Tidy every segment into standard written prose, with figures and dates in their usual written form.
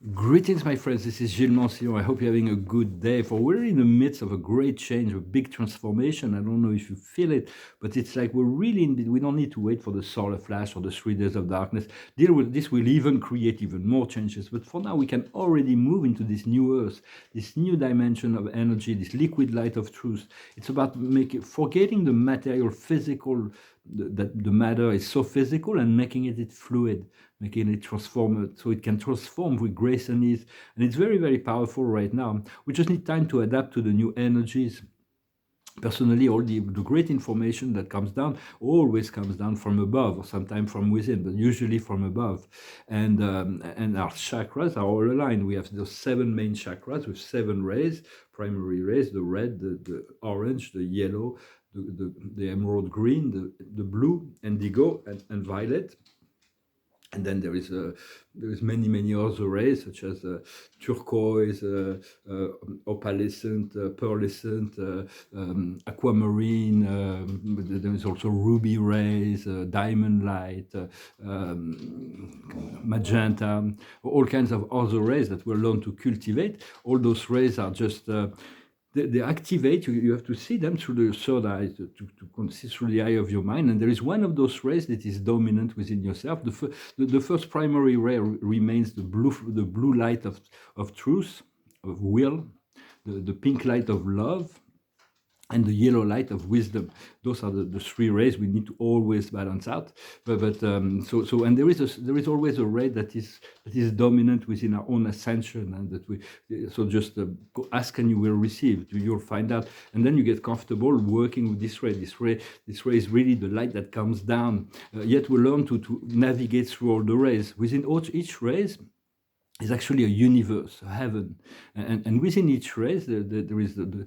Greetings, my friends. This is Gilles Mancillon. I hope you're having a good day. For we're in the midst of a great change, a big transformation. I don't know if you feel it, but it's like we're really in. We don't need to wait for the solar flash or the 3 days of darkness. Deal with this will even create even more changes. But for now, we can already move into this new earth, this new dimension of energy, this liquid light of truth. It's about making forgetting the material, physical. That the matter is so physical and making it fluid, making it transform so it can transform with grace and ease. And it's very, very powerful right now. We just need time to adapt to the new energies. Personally, all the great information that comes down always comes down from above, or sometimes from within, but usually from above. And our chakras are all aligned. We have those 7 main chakras with 7 rays, primary rays: the red, the orange, the yellow, the emerald green, the blue, indigo, and violet. And then there is many other rays, such as turquoise, opalescent, pearlescent, aquamarine. There is also ruby rays, diamond light, magenta, all kinds of other rays that we'll learn to cultivate. All those rays are just they activate. You have to see them through the third eye, to see through the eye of your mind. And there is one of those rays that is dominant within yourself. The first primary ray remains the blue light of truth, of will, the pink light of love, and the yellow light of wisdom. Those are the 3 rays we need to always balance out. And there is always a ray that is dominant within our own ascension, and that we just ask and you will receive. You'll find out, and then you get comfortable working with this ray. This ray is really the light that comes down. Yet we learn to navigate through all the rays. Within each rays is actually a universe, a heaven, and within each race there is the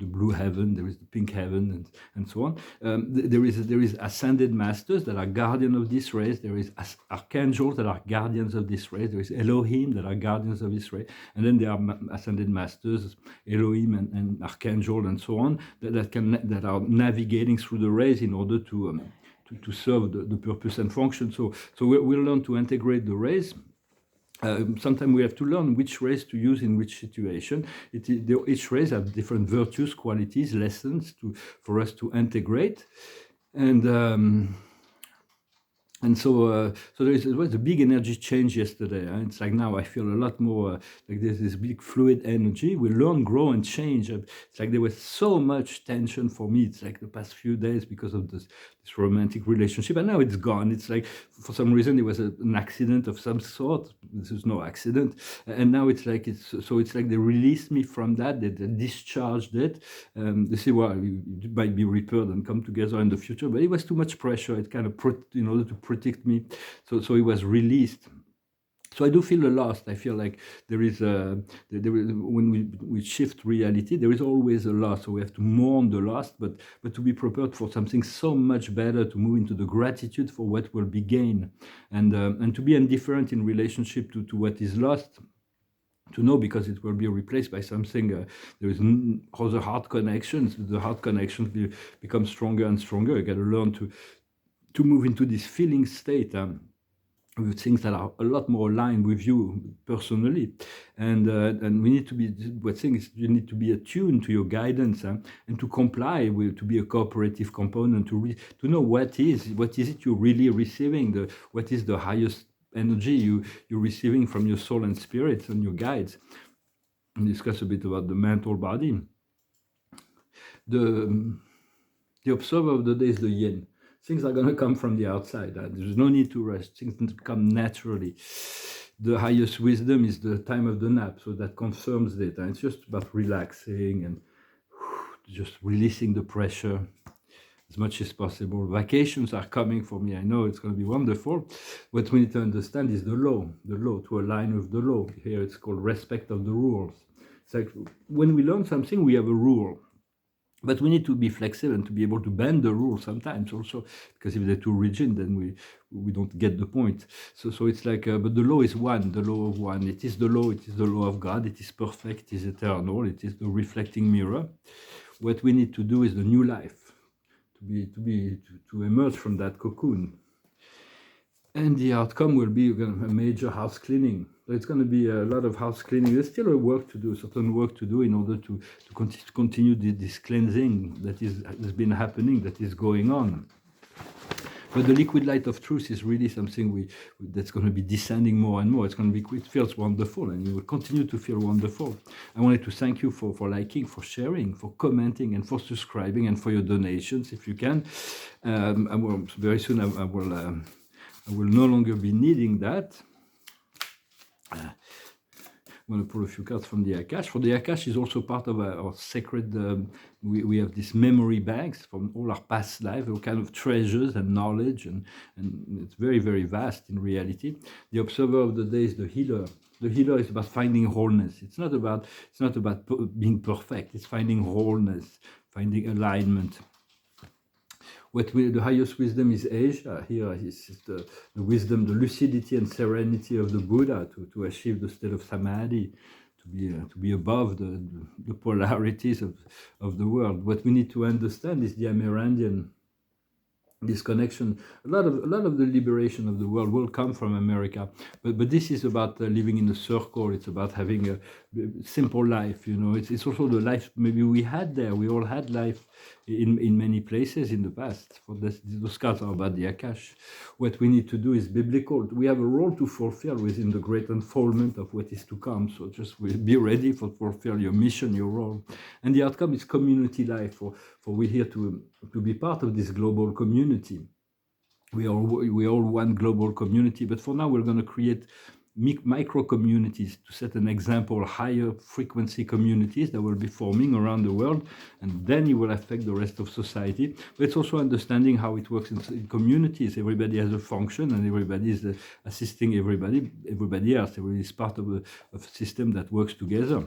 blue heaven, there is the pink heaven, and so on. There is ascended masters that are guardian of this race. There is archangels that are guardians of this race. There is Elohim that are guardians of this race, and then there are ascended masters, Elohim and archangel and so on, that are navigating through the race in order to serve the purpose and function. So we'll learn to integrate the race. Sometimes we have to learn which race to use in which situation. Each race has different virtues, qualities, lessons for us to integrate. And so there was a big energy change yesterday. It's like now I feel a lot more like there's this big fluid energy. We learn, grow, and change. It's like there was so much tension for me. It's like the past few days because of this romantic relationship, and now it's gone. It's like for some reason there was an accident of some sort. This is no accident, and now it's like they released me from that. They discharged it. They say, well, it might be repaired and come together in the future, but it was too much pressure. It kind of in order to protect me, so it was released. So I do feel lost. I feel like there is when we shift reality, there is always a loss. So we have to mourn the lost, but to be prepared for something so much better, to move into the gratitude for what will be gained, and to be indifferent in relationship to what is lost. To know, because it will be replaced by something. There is other heart connections. The heart connections become stronger and stronger. You got to learn to move into this feeling state. With things that are a lot more aligned with you personally, and we need to be. What thing is, you need to be attuned to your guidance, and to comply with, to be a cooperative component, to know what is it you're really receiving, what is the highest energy you're receiving from your soul and spirits and your guides, and discuss a bit about the mental body. The observer of the day is the yin. Things are going to come from the outside. There's no need to rush. Things come naturally. The highest wisdom is the time of the nap, so that confirms it. And it's just about relaxing and just releasing the pressure as much as possible. Vacations are coming for me. I know it's going to be wonderful. What we need to understand is the law, to align with the law. Here it's called respect of the rules. It's like when we learn something, we have a rule. But we need to be flexible and to be able to bend the rules sometimes also, because if they're too rigid, then we don't get the point. So it's like, but the law is one, the law of one. It is the law of God. It is perfect. It is eternal. It is the reflecting mirror. What we need to do is the new life, to emerge from that cocoon. And the outcome will be a major house cleaning. It's going to be a lot of house cleaning. There's still a work to do, certain work to do in order to continue this cleansing that has been happening, that is going on. But the liquid light of truth is really something that's going to be descending more and more. It's going to be, it feels wonderful, and it will continue to feel wonderful. I wanted to thank you for liking, for sharing, for commenting, and for subscribing, and for your donations if you can. Very soon I will no longer be needing that. I'm going to pull a few cards from the Akash. For the Akash is also part of our sacred, we have these memory bags from all our past life, all kind of treasures and knowledge, and it's very, very vast in reality. The observer of the day is the healer. The healer is about finding wholeness. It's not about being perfect. It's finding wholeness, finding alignment. The highest wisdom is Asia. Here is the wisdom, the lucidity and serenity of the Buddha to achieve the state of samadhi, to be above the polarities of the world. What we need to understand is the Amerandian, this connection. A lot of the liberation of the world will come from America, but this is about living in a circle. It's about having a simple life. It's also the life maybe we had there. We all had life in many places in the past. Those cards are about the Akash. What we need to do is biblical. We have a role to fulfill within the great unfoldment of what is to come. So just be ready for fulfill your mission, your role. And the outcome is community life. For we're here to be part of this global community. We all one global community, but for now we're going to create micro communities to set an example, higher frequency communities that will be forming around the world, and then it will affect the rest of society. But it's also understanding how it works in communities. Everybody has a function, and everybody is assisting everybody else. Everybody is part of a system that works together.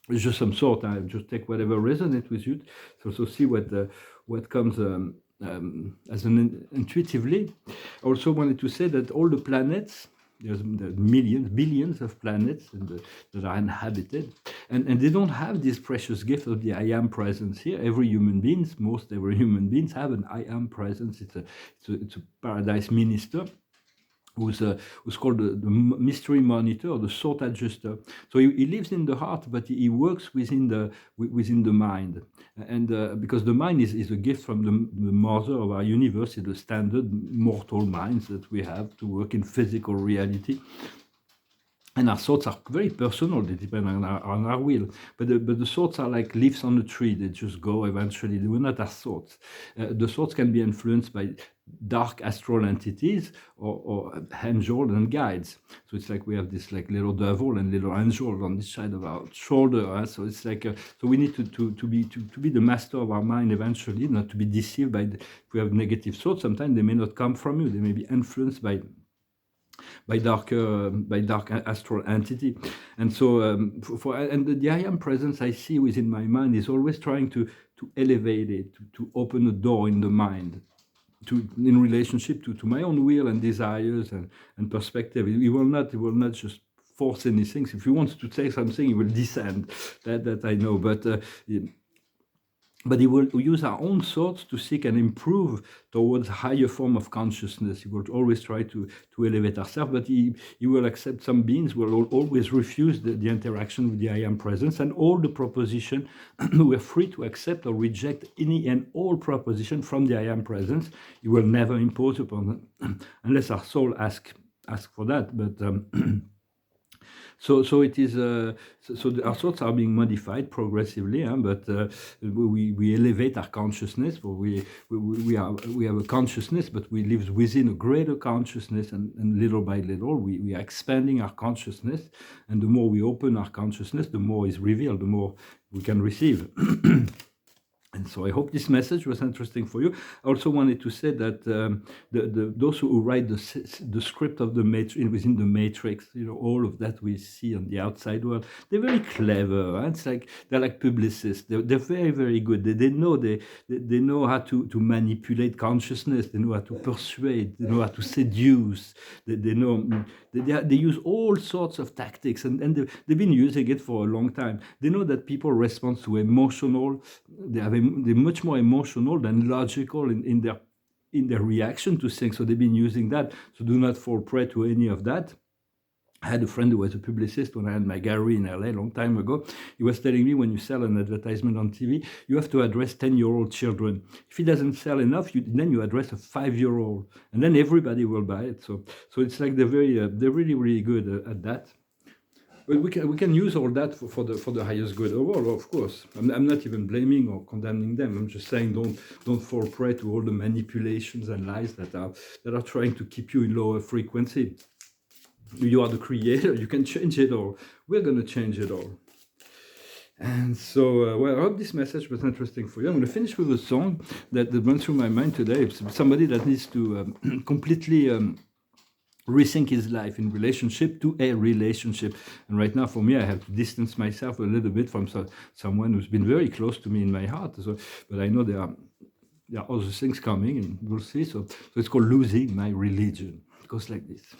It's just some sort. I just take whatever resonates with you. So see what comes as an intuitively. I also wanted to say that all the planets, there's millions, billions of planets that are inhabited, and they don't have this precious gift of the I am presence here. Every human being have an I am presence. It's a paradise minister who's called the mystery monitor or the thought adjuster. So he lives in the heart, but he works within the mind. And because the mind is a gift from the mother of our universe, it's the standard mortal minds that we have to work in physical reality. And our thoughts are very personal. They depend on our will. But the thoughts are like leaves on a tree. They just go eventually. They were not our thoughts. The thoughts can be influenced by dark astral entities or angels and guides. So it's like we have this like little devil and little angel on this side of our shoulder. So it's like so we need to be the master of our mind eventually, not to be deceived by if we have negative thoughts. Sometimes they may not come from you. They may be influenced by dark astral entity. And so the I am presence I see within my mind is always trying to elevate it, to open a door in the mind, in relationship to my own will and desires and perspective. It will not just force anything. If he wants to say something, he will descend. That I know, but he will use our own thoughts to seek and improve towards a higher form of consciousness. He will always try to elevate ourselves, but he will accept some beings will always refuse the interaction with the I am presence, and all the proposition, we're free to accept or reject any and all proposition from the I am presence. He will never impose upon them, unless our soul ask for that, but So it is. Our thoughts are being modified progressively, but we elevate our consciousness. We have a consciousness, but we live within a greater consciousness, and little by little we are expanding our consciousness. And the more we open our consciousness, the more is revealed, the more we can receive. And so I hope this message was interesting for you. I also wanted to say that those who write the script of the matrix, within the matrix, all of that we see on the outside world, they're very clever. It's like they're like publicists. They're very, very good. They know how to manipulate consciousness. They know how to persuade. They know how to seduce. They use all sorts of tactics, and they've been using it for a long time. They know that people respond to emotional. They're much more emotional than logical in their reaction to things. So they've been using that. So do not fall prey to any of that. I had a friend who was a publicist when I had my gallery in LA a long time ago. He was telling me when you sell an advertisement on TV, you have to address 10-year-old children. If it doesn't sell enough, then you address a 5-year-old, and then everybody will buy it. So it's like they're really, really good at that. But we can use all that for the highest good overall, of course. I'm not even blaming or condemning them. I'm just saying don't fall prey to all the manipulations and lies that are trying to keep you in lower frequency. You are the creator. You can change it all. We're going to change it all. And so, well, I hope this message was interesting for you. I'm going to finish with a song that went through my mind today. It's somebody that needs to completely rethink his life in relationship to a relationship. And right now, for me, I have to distance myself a little bit from someone who's been very close to me in my heart. But I know there are other things coming, and we'll see. So it's called Losing My Religion. It goes like this.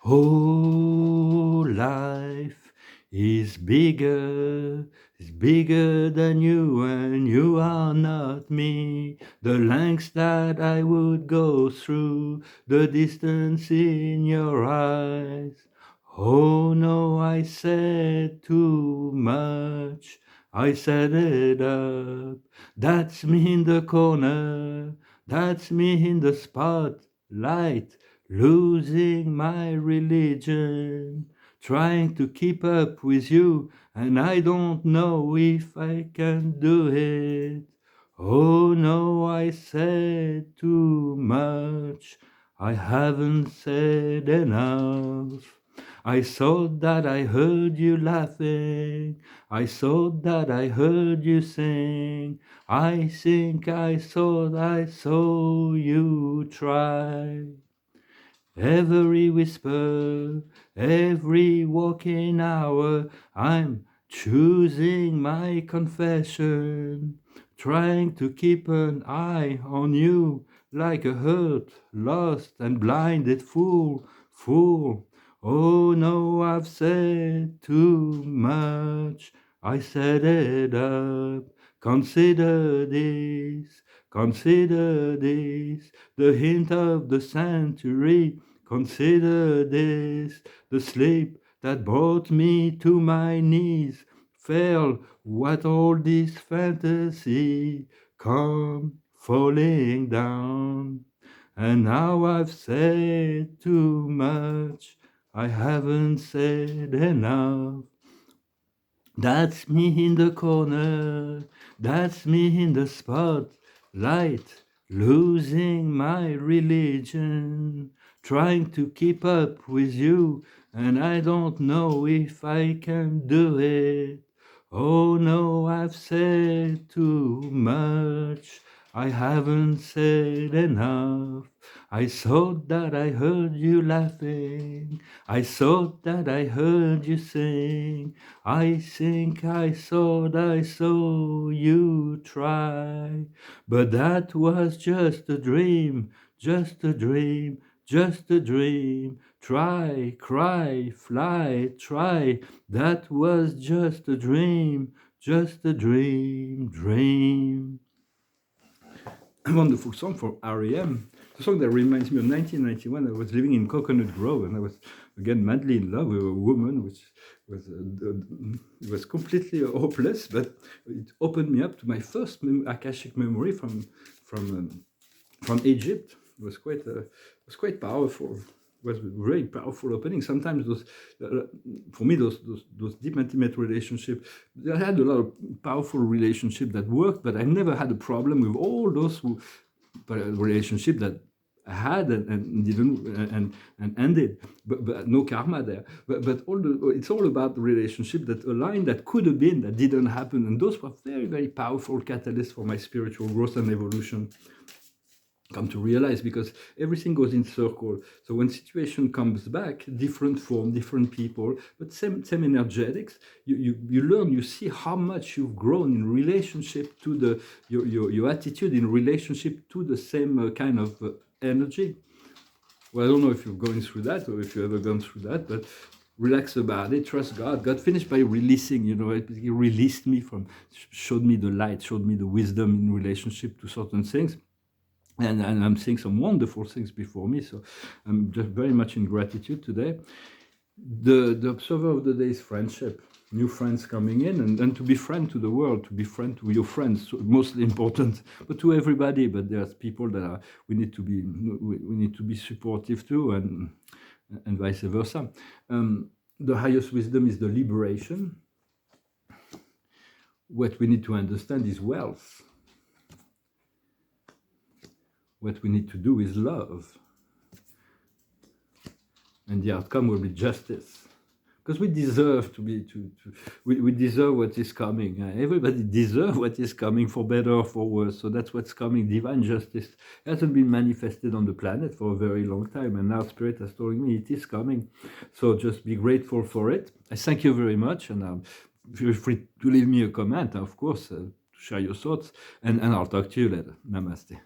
Oh, life is bigger than you, and you are not me. The lengths that I would go through, the distance in your eyes. Oh no, I said too much, I set it up. That's me in the corner, that's me in the spotlight. Losing my religion, trying to keep up with you, and I don't know if I can do it. Oh no, I said too much, I haven't said enough. I thought that I heard you laughing, I thought that I heard you sing. I think I thought I saw you try. Every whisper, every walking hour, I'm choosing my confession, trying to keep an eye on you like a hurt, lost and blinded fool. Oh no, I've said too much, I set it up. Consider this, the hint of the century. Consider this, the sleep that brought me to my knees. Fell, what all this fantasy come falling down. And now I've said too much, I haven't said enough. That's me in the corner, that's me in the spotlight, losing my religion, trying to keep up with you, and I don't know if I can do it. Oh no, I've said too much, I haven't said enough. I thought that I heard you laughing, I thought that I heard you sing. I think I thought I saw you try, but that was just a dream, just a dream, just a dream. Try, cry, fly, try, that was just a dream, dream. A wonderful song for R.E.M. It's a song that reminds me of 1991. I was living in Coconut Grove, and I was again madly in love with a woman, which was completely hopeless. But it opened me up to my first Akashic memory from Egypt. It was quite powerful. It was a very powerful opening. Sometimes for me, those deep intimate relationships, I had a lot of powerful relationship that worked, but I never had a problem with all those relationship that I had and didn't and ended, but no karma there. But it's all about the relationship that aligned, that could have been, that didn't happen, and those were very, very powerful catalysts for my spiritual growth and evolution. Come to realize, because everything goes in circle. So when situation comes back, different form, different people, but same energetics, you learn, you see how much you've grown in relationship to your attitude, in relationship to the same kind of energy. Well, I don't know if you're going through that or if you've ever gone through that, but relax about it, trust God. God finished by releasing, He released me showed me the light, showed me the wisdom in relationship to certain things. and I'm seeing some wonderful things before me. So I'm just very much in gratitude today. The observer of the day is friendship. New friends coming in, and to be friend to the world, to be friend to your friends, so mostly important, but to everybody. But there's people that are we need to be supportive to, and vice versa. The highest wisdom is the liberation. What we need to understand is wealth. What we need to do is love. And the outcome will be justice. Because we deserve we deserve what is coming. Everybody deserves what is coming, for better or for worse. So that's what's coming. Divine justice hasn't been manifested on the planet for a very long time. And now Spirit has told me it is coming. So just be grateful for it. I thank you very much. And feel free to leave me a comment, of course, to share your thoughts. And I'll talk to you later. Namaste.